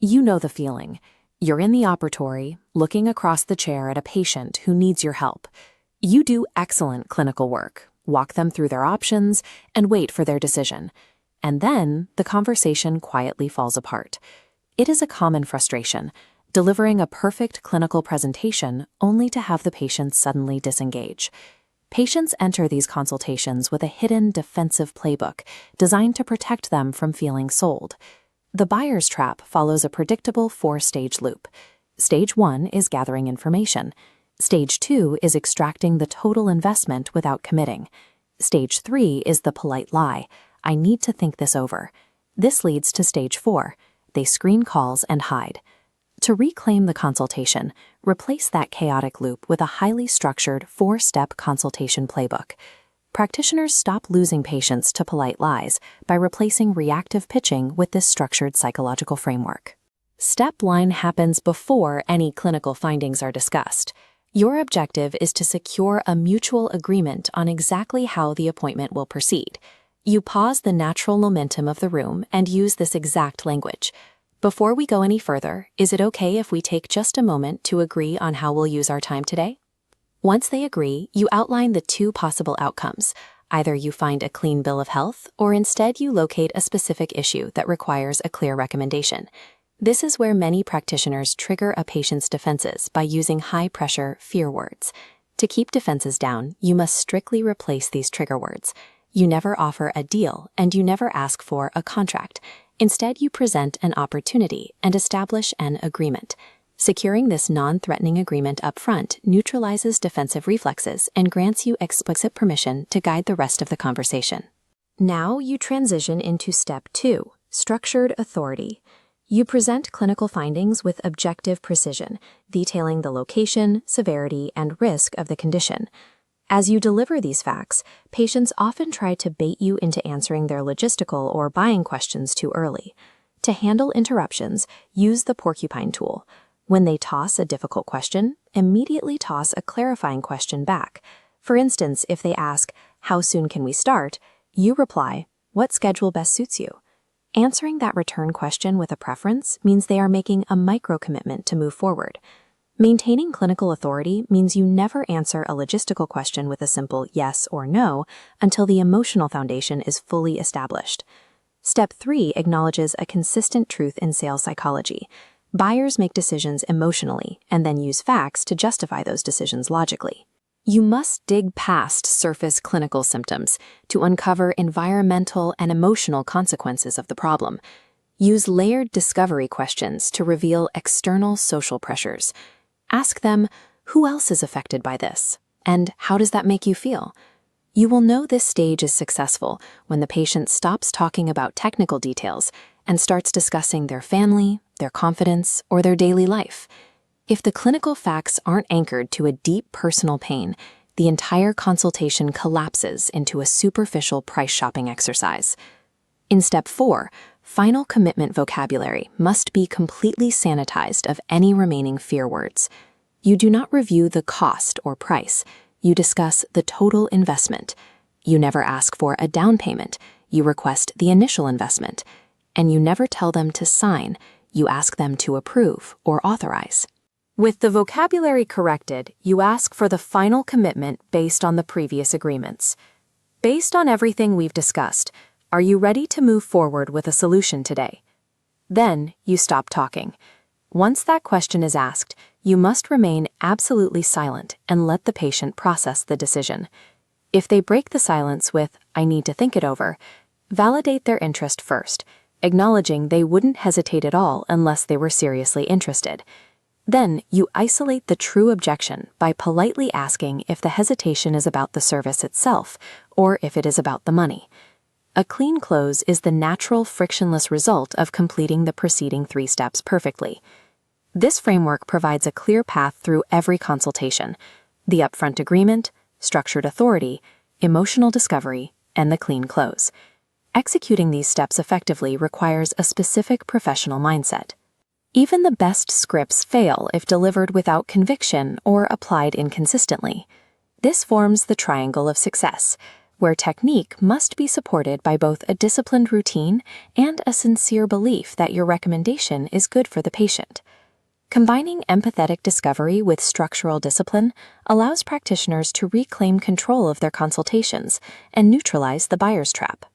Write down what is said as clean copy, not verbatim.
You know the feeling. You're in the operatory, looking across the chair at a patient who needs your help. You do excellent clinical work, walk them through their options, and wait for their decision. And then the conversation quietly falls apart. It is a common frustration, delivering a perfect clinical presentation only to have the patient suddenly disengage. Patients enter these consultations with a hidden defensive playbook designed to protect them from feeling sold. The buyer's trap follows a predictable four-stage loop. Stage 1 is gathering information. Stage 2 is extracting the total investment without committing. Stage 3 is the polite lie. I need to think this over. This leads to Stage 4. They screen calls and hide. To reclaim the consultation, replace that chaotic loop with a highly structured four-step consultation playbook. Practitioners stop losing patients to polite lies by replacing reactive pitching with this structured psychological framework. Step 1 happens before any clinical findings are discussed. Your objective is to secure a mutual agreement on exactly how the appointment will proceed. You pause the natural momentum of the room and use this exact language. Before we go any further, is it okay if we take just a moment to agree on how we'll use our time today? Once they agree, you outline the two possible outcomes. Either you find a clean bill of health, or instead you locate a specific issue that requires a clear recommendation. This is where many practitioners trigger a patient's defenses by using high-pressure fear words. To keep defenses down, you must strictly replace these trigger words. You never offer a deal, and you never ask for a contract. Instead, you present an opportunity and establish an agreement. Securing this non-threatening agreement up front neutralizes defensive reflexes and grants you explicit permission to guide the rest of the conversation. Now you transition into Step 2, structured authority. You present clinical findings with objective precision, detailing the location, severity, and risk of the condition. As you deliver these facts, patients often try to bait you into answering their logistical or buying questions too early. To handle interruptions, use the Porcupine tool. When they toss a difficult question, immediately toss a clarifying question back. For instance, if they ask, "How soon can we start?" you reply, "What schedule best suits you?" Answering that return question with a preference means they are making a micro-commitment to move forward. Maintaining clinical authority means you never answer a logistical question with a simple yes or no until the emotional foundation is fully established. Step 3 acknowledges a consistent truth in sales psychology. Buyers make decisions emotionally and then use facts to justify those decisions logically. You must dig past surface clinical symptoms to uncover environmental and emotional consequences of the problem. Use layered discovery questions to reveal external social pressures. Ask them, who else is affected by this? And how does that make you feel? You will know this stage is successful when the patient stops talking about technical details and starts discussing their family, their confidence, or their daily life. If the clinical facts aren't anchored to a deep personal pain, the entire consultation collapses into a superficial price shopping exercise. In Step 4, final commitment vocabulary must be completely sanitized of any remaining fear words. You do not review the cost or price. You discuss the total investment. You never ask for a down payment. You request the initial investment. And you never tell them to sign. You ask them to approve or authorize. With the vocabulary corrected, you ask for the final commitment based on the previous agreements. Based on everything we've discussed, are you ready to move forward with a solution today? Then you stop talking. Once that question is asked, you must remain absolutely silent and let the patient process the decision. If they break the silence with, "I need to think it over," validate their interest first, acknowledging they wouldn't hesitate at all unless they were seriously interested. Then you isolate the true objection by politely asking if the hesitation is about the service itself or if it is about the money. A clean close is the natural, frictionless result of completing the preceding 3 steps perfectly. This framework provides a clear path through every consultation: the upfront agreement, structured authority, emotional discovery, and the clean close. Executing these steps effectively requires a specific professional mindset. Even the best scripts fail if delivered without conviction or applied inconsistently. This forms the triangle of success: where technique must be supported by both a disciplined routine and a sincere belief that your recommendation is good for the patient. Combining empathetic discovery with structural discipline allows practitioners to reclaim control of their consultations and neutralize the buyer's trap.